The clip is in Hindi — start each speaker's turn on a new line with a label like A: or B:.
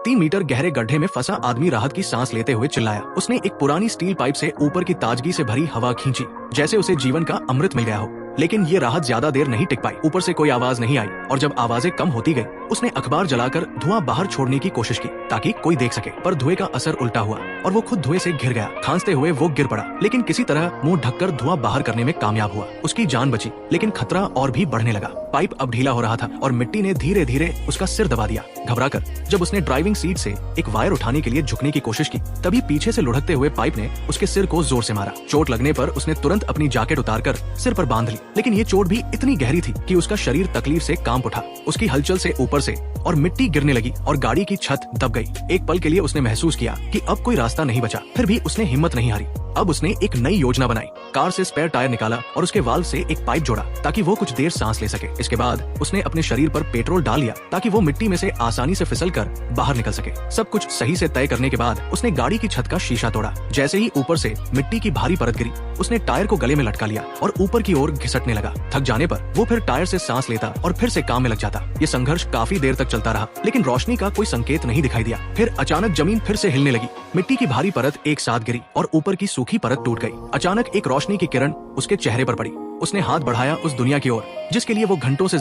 A: 3 मीटर गहरे गड्ढे में फंसा आदमी राहत की सांस लेते हुए चिल्लाया। उसने एक पुरानी स्टील पाइप से ऊपर की ताजगी से भरी हवा खींची, जैसे उसे जीवन का अमृत मिल गया हो। लेकिन ये राहत ज्यादा देर नहीं टिक पाई। ऊपर से कोई आवाज नहीं आई और जब आवाजें कम होती गई, उसने अखबार जलाकर धुआं बाहर छोड़ने की कोशिश की ताकि कोई देख सके, पर धुएं का असर उल्टा हुआ और वो खुद धुएं से घिर गया। खांसते हुए वो गिर पड़ा, लेकिन किसी तरह मुंह ढककर धुआं बाहर करने में कामयाब हुआ। उसकी जान बची, लेकिन खतरा और भी बढ़ने लगा। पाइप अब ढीला हो रहा था और मिट्टी ने धीरे धीरे उसका सिर दबा दिया। घबराकर जब उसने ड्राइविंग सीट से एक वायर उठाने के लिए झुकने की कोशिश की, तभी पीछे से लुढ़कते हुए पाइप ने उसके सिर को जोर से मारा। चोट लगने पर उसने तुरंत अपनी जैकेट उतारकर सिर पर बांध ली, लेकिन ये चोट भी इतनी गहरी थी कि उसका शरीर तकलीफ से कांप उठा। उसकी हलचल से ऊपर से और मिट्टी गिरने लगी और गाड़ी की छत दब गई। एक पल के लिए उसने महसूस किया कि अब कोई रास्ता नहीं बचा, फिर भी उसने हिम्मत नहीं हारी। अब उसने एक नई योजना बनाई। कार से स्पेयर टायर निकाला और उसके वाल्व से एक पाइप जोड़ा ताकि वो कुछ देर सांस ले सके। इसके बाद उसने अपने शरीर पर पेट्रोल डाल लिया ताकि वो मिट्टी में से आसानी से फिसलकर बाहर निकल सके। सब कुछ सही से तय करने के बाद उसने गाड़ी की छत का शीशा तोड़ा। जैसे ही ऊपर से मिट्टी की भारी परत गिरी, उसने टायर को गले में लटका लिया और ऊपर की ओर घिसटने लगा। थक जाने पर वो फिर टायर से सांस लेता और फिर से काम में लग जाता। ये संघर्ष काफी देर तक चलता रहा, लेकिन रोशनी का कोई संकेत नहीं दिखाई दिया। फिर अचानक जमीन फिर से हिलने लगी। मिट्टी की भारी परत एक साथ गिरी और ऊपर की सूखी परत टूट गई। अचानक एक रोशनी की किरण उसके चेहरे पर पड़ी। उसने हाथ बढ़ाया उस दुनिया की ओर जिसके लिए वो घंटों से